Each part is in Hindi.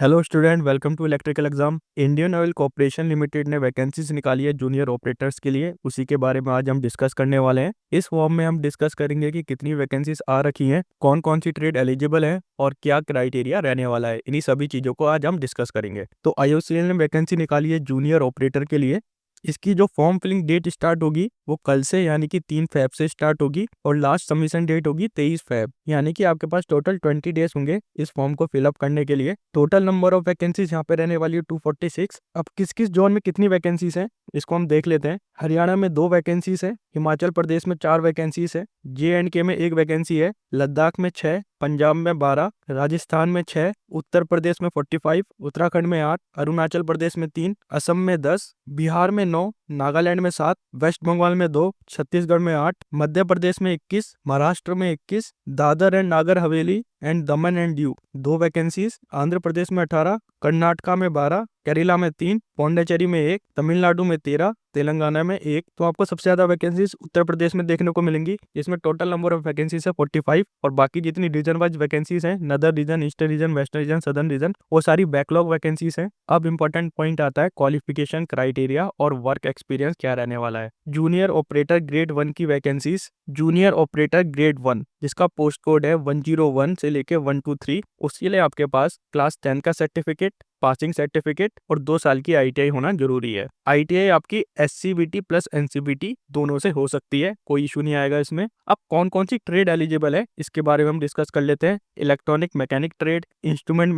Hello student, welcome to electrical exam. Indian Oil Corporation Limited ने वैकेंसीज निकाली है जूनियर ऑपरेटर्स के लिए। उसी के बारे में आज हम डिस्कस करने वाले हैं। इस फॉर्म में हम डिस्कस करेंगे कि कितनी वैकेंसीज आ रखी हैं, कौन कौन सी ट्रेड एलिजिबल है और क्या क्राइटेरिया रहने वाला है। इन्हीं सभी चीज़ों को आज हम डिस्कस करेंगे। तो आईओसीएल ने वैकेंसी निकाली है जूनियर ऑपरेटर के लिए। इसकी जो फॉर्म फिलिंग डेट स्टार्ट होगी वो कल से यानी कि 3 फरवरी से स्टार्ट होगी और लास्ट सबमिशन डेट होगी 23 फरवरी। यानी कि आपके पास टोटल 20 डेज होंगे इस फॉर्म को फिलअप करने के लिए। टोटल नंबर ऑफ वैकेंसीज यहाँ पे रहने वाली है 246। अब किस किस जोन में कितनी वैकेंसीज हैं इसको हम देख लेते हैं। हरियाणा में 2 वैकेंसीज है, हिमाचल प्रदेश में 4 वैकेंसीज है, JNK में 1 वैकेंसी है, लद्दाख में 6, पंजाब में 12, राजस्थान में 6, उत्तर प्रदेश में 45, उत्तराखंड में 8, अरुणाचल प्रदेश में 3, असम में 10, बिहार में 9, नागालैंड में 7, वेस्ट बंगाल में 2, छत्तीसगढ़ में 8, मध्य प्रदेश में 21, महाराष्ट्र में 21, Dadar and Nagar Haveli and Daman and Diu 2 vacancies, Andhra Pradesh में 18, कर्नाटका में 12, केरला में 3, पौंडीचेरी में 1, तमिलनाडु में 13, तेलंगाना में 1। तो आपको सबसे ज्यादा वैकेंसीज उत्तर प्रदेश में देखने को मिलेंगी, जिसमें टोटल नंबर ऑफ वैकेंसीज है 45। और बाकी जितनी रीजन वाइज वैकेंसीज हैं, northern region, eastern region, western region, southern region, वो सारी बैकलॉग वैकेंसीज हैं। अब इंपॉर्टेंट पॉइंट आता है क्वालिफिकेशन क्राइटेरिया और वर्क एक्सपीरियंस क्या रहने वाला है। जूनियर ऑपरेटर ग्रेड 1 की वैकेंसीज, जूनियर ऑपरेटर ग्रेड 1 जिसका पोस्ट कोड है 101 से लेके 123, उसके लिए आपके पास क्लास 10 का सर्टिफिकेट, पासिंग सर्टिफिकेट और 2 साल की ITI होना जरूरी है। ITI आपकी SCBT प्लस NCBT दोनों से हो सकती है, कोई इशू नहीं आएगा इसमें। अब कौन कौन सी ट्रेड एलिजिबल है इसके बारे में हम डिस्कस कर लेते हैं। Electronic mechanic trade, instrument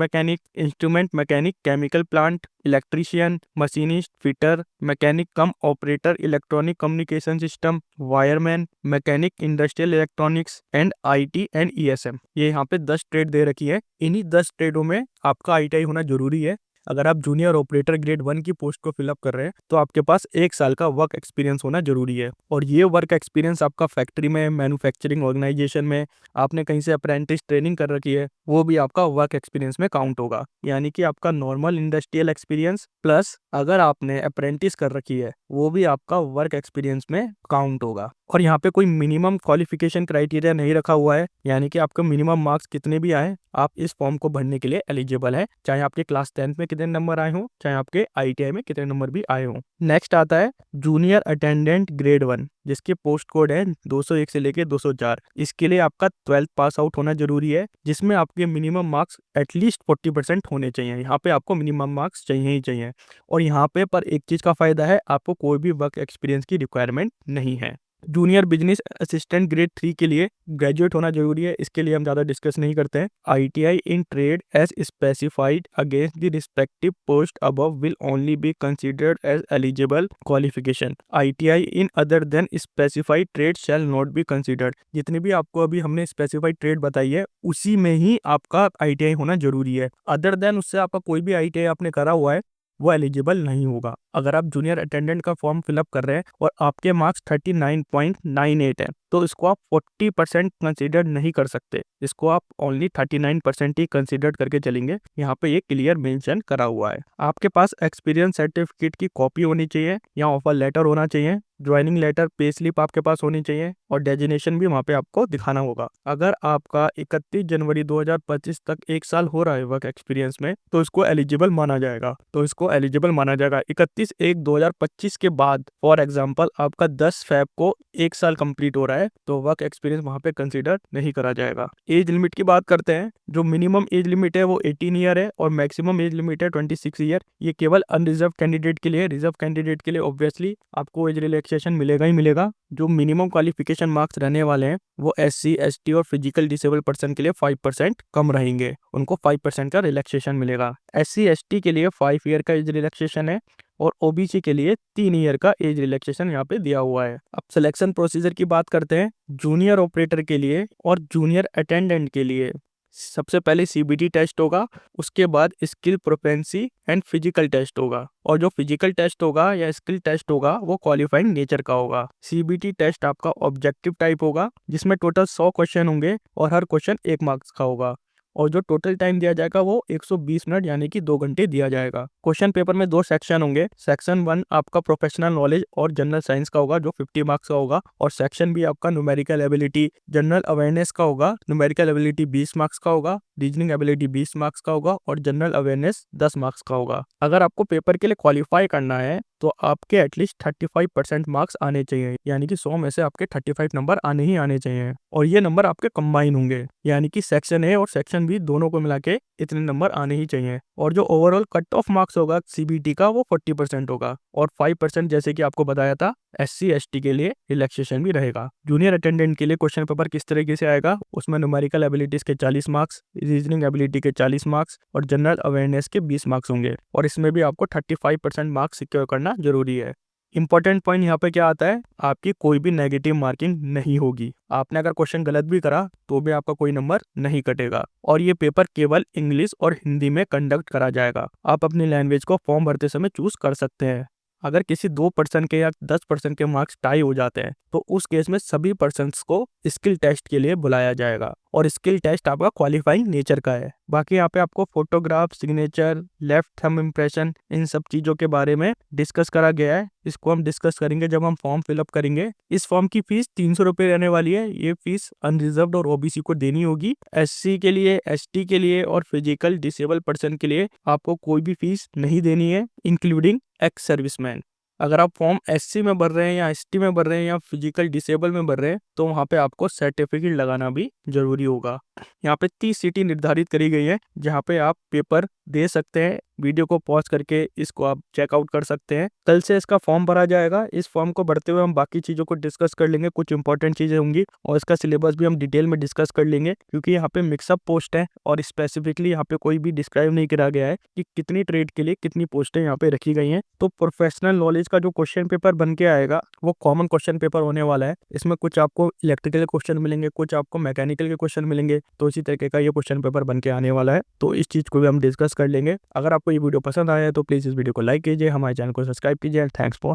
mechanic chemical plant, electrician, machinist, fitter, mechanic come operator electronic communication system, wireman, mechanic industrial electronics and IT and ESM। ये यहाँ पे 10 ट्रेड दे रखी है। इन्हीं 10 ट्रेडों में आपका ITI होना जरूरी है। अगर आप जूनियर ऑपरेटर ग्रेड 1 की पोस्ट को फिलअप कर रहे हैं तो आपके पास 1 साल का वर्क एक्सपीरियंस होना जरूरी है। और ये वर्क एक्सपीरियंस आपका फैक्ट्री में, मैन्युफैक्चरिंग ऑर्गेनाइजेशन में, आपने कहीं से अप्रेंटिस ट्रेनिंग कर रखी है, वो भी आपका वर्क एक्सपीरियंस में काउंट होगा। यानी कि आपका नॉर्मल इंडस्ट्रियल एक्सपीरियंस प्लस अगर आपने अप्रेंटिस कर रखी है वो भी आपका वर्क एक्सपीरियंस में काउंट होगा। और यहाँ पे कोई मिनिमम क्वालिफिकेशन क्राइटेरिया नहीं रखा हुआ है, यानी कि आपका मिनिमम मार्क्स कितने भी आए आप इस फॉर्म को भरने के लिए एलिजिबल है, चाहे आपके क्लास 10 में कितने नंबर आए हों, चाहे आपके ITI में कितने नंबर भी आए हों। नेक्स्ट आता है जूनियर अटेंडेंट ग्रेड 1 जिसके पोस्ट कोड है 201 से लेके 204। इसके लिए आपका 12th पास आउट होना जरूरी है, जिसमें आपके मिनिमम मार्क्स एटलीस्ट 40% होने चाहिए। यहाँ पे आपको मिनिमम मार्क्स चाहिए ही चाहिए। और यहाँ पे पर एक चीज का फायदा है, आपको कोई भी वर्क एक्सपीरियंस की रिक्वायरमेंट नहीं है। जूनियर बिजनेस असिस्टेंट ग्रेड 3 के लिए ग्रेजुएट होना जरूरी है, इसके लिए हम ज़्यादा डिस्कस नहीं करते हैं। ITI in trade as specified against the respective post above will only be considered as eligible qualification. ITI in other than specified trade shall not be considered. जितनी भी आपको अभी हमने स्पेसिफाइड ट्रेड बताई है उसी में ही आपका ITI होना जरूरी है। अदर देन उससे आपका कोई भी ITI आपने करा हुआ है वो एलिजिबल नहीं होगा। अगर आप जूनियर अटेंडेंट का फॉर्म फिलअप कर रहे हैं और आपके मार्क्स 39.98 है तो इसको आप 40% कंसिडर नहीं कर सकते, इसको आप ओनली 39% ही कंसिडर करके चलेंगे। यहाँ पे ये क्लियर मेंशन करा हुआ है। आपके पास एक्सपीरियंस सर्टिफिकेट की कॉपी होनी चाहिए या ऑफर लेटर होना चाहिए, ज्वाइनिंग लेटर, पे स्लिप आपके पास होनी चाहिए और डेजिग्नेशन भी वहाँ पे आपको दिखाना होगा। अगर आपका 31 जनवरी 2025 तक 1 साल हो रहा है वर्क एक्सपीरियंस में तो इसको एलिजिबल माना जाएगा। 31/1/2025 के बाद फॉर एग्जाम्पल आपका 10 फरवरी को 1 साल कंप्लीट हो रहा है तो वर्क एक्सपीरियंस वहाँ पे कंसिडर नहीं करा जाएगा। एज लिमिट की बात करते हैं, जो मिनिमम एज लिमिट है वो 18 ईयर है और मैक्सिमम एज लिमिट है 26 ईयर। ये केवल अनरिजर्व कैंडिडेट के लिए। रिजर्व कैंडिडेट के लिए ऑब्वियसली आपको एज रिलैक्सेशन मिलेगा ही मिलेगा। जो मिनिमम क्वालिफिकेशन मार्क्स रहने वाले हैं वो SC ST और फिजिकल डिसेबल पर्सन के लिए 5% कम रहेंगे, उनको 5% का रिलैक्सेशन मिलेगा। SC ST के लिए 5 ईयर का एज रिलैक्सेशन है और OBC के लिए 3 ईयर का एज रिलैक्सेशन यहाँ पे दिया हुआ है। अब सिलेक्शन प्रोसीजर की बात करते हैं। जूनियर ऑपरेटर के लिए और जूनियर अटेंडेंट के लिए सबसे पहले CBT टेस्ट होगा, उसके बाद स्किल प्रोपेंसी एंड फिजिकल टेस्ट होगा। और जो फिजिकल टेस्ट होगा या स्किल टेस्ट होगा वो क्वालिफाइंग नेचर का होगा। CBT टेस्ट आपका ऑब्जेक्टिव टाइप होगा जिसमें टोटल 100 क्वेश्चन होंगे और हर क्वेश्चन 1 मार्क्स का होगा। और जो टोटल टाइम दिया जाएगा वो 120 मिनट यानी कि 2 घंटे दिया जाएगा। क्वेश्चन पेपर में 2 सेक्शन होंगे। सेक्शन 1 आपका प्रोफेशनल नॉलेज और जनरल साइंस का होगा जो 50 मार्क्स का होगा, और सेक्शन बी आपका न्यूमेरिकल एबिलिटी जनरल अवेयरनेस का होगा। न्यूमेरिकल एबिलिटी 20 मार्क्स का होगा, रीजनिंग एबिलिटी 20 मार्क्स का होगा और जनरल अवेयरनेस 10 मार्क्स का होगा। अगर आपको पेपर के लिए क्वालिफाई करना है तो आपके एटलीस्ट 35% मार्क्स आने चाहिए, यानी कि 100 में से आपके 35 नंबर आने ही आने चाहिए, और ये नंबर आपके कंबाइन होंगे, यानी कि सेक्शन ए और सेक्शन बी दोनों को मिला के इतने नंबर आने ही चाहिए। और जो ओवरऑल कट ऑफ मार्क्स होगा सीबीटी का वो 40% होगा, और 5% जैसे कि आपको बताया था SC ST के लिए रिलैक्सेशन भी रहेगा। जूनियर अटेंडेंट के लिए क्वेश्चन पेपर किस तरीके से आएगा, उसमें न्यूमेरिकल एबिलिटीज के 40 मार्क्स, रीजनिंग एबिलिटी के 40 मार्क्स और जनरल अवेयरनेस के 20 मार्क्स होंगे, और इसमें भी आपको 35% मार्क्स सिक्योर करना जरूरी है। इंपॉर्टेंट पॉइंट यहाँ पे क्या आता है, आपकी कोई भी नेगेटिव मार्किंग नहीं होगी। आपने अगर क्वेश्चन गलत भी करा तो भी आपका कोई नंबर नहीं कटेगा, और ये पेपर केवल इंग्लिश और हिंदी में कंडक्ट करा जाएगा। आप अपनी लैंग्वेज को फॉर्म भरते समय चूज कर सकते हैं। अगर किसी 2% के या 10% के मार्क्स टाई हो जाते हैं तो उस केस में सभी पर्सन्स को स्किल टेस्ट के लिए बुलाया जाएगा, और स्किल टेस्ट आपका क्वालिफाइंग नेचर का है। बाकी यहाँ पे आपको photograph, signature, left thumb impression, इन सब चीजों के बारे में डिस्कस करा गया है। इसको हम डिस्कस करेंगे जब हम फॉर्म फिलअप करेंगे। इस फॉर्म की फीस 300 रुपये रहने वाली है। ये फीस अनरिजर्व्ड और OBC को देनी होगी। SC के लिए, ST के लिए और फिजिकल डिसेबल पर्सन के लिए आपको कोई भी फीस नहीं देनी है, इंक्लूडिंग एक्स सर्विसमैन। अगर आप फॉर्म SC में भर रहे हैं या ST में भर रहे हैं या फिजिकल डिसेबल में भर रहे हैं तो वहाँ पे आपको सर्टिफिकेट लगाना भी जरूरी होगा। यहाँ पे 30 सीटें निर्धारित करी गई है जहाँ पे आप पेपर दे सकते हैं। वीडियो को पॉज करके इसको आप चेकआउट कर सकते हैं। कल से इसका फॉर्म भरा जाएगा। इस फॉर्म को भरते हुए हम बाकी चीज़ों को डिस्कस कर लेंगे, कुछ इंपॉर्टेंट चीज़ें होंगी, और इसका सिलेबस भी हम डिटेल में डिस्कस कर लेंगे, क्योंकि यहाँ पे मिक्सअप पोस्ट है और स्पेसिफिकली यहाँ पे कोई भी डिस्क्राइब नहीं करा गया है कि कितनी ट्रेड के लिए कितनी पोस्टें यहाँ पे रखी गई हैं। तो प्रोफेशनल नॉलेज का जो क्वेश्चन पेपर बन के आएगा वो कॉमन क्वेश्चन पेपर होने वाला है। इसमें कुछ आपको इलेक्ट्रिकल क्वेश्चन मिलेंगे, कुछ आपको मैकेनिकल के क्वेश्चन मिलेंगे, तो इसी तरीके का ये क्वेश्चन पेपर बन के आने वाला है। तो इस चीज़ को भी हम डिस्कस कर लेंगे। अगर आपको ये वीडियो पसंद आया है तो प्लीज़ इस वीडियो को लाइक कीजिए, हमारे चैनल को सब्सक्राइब कीजिए। Thanks for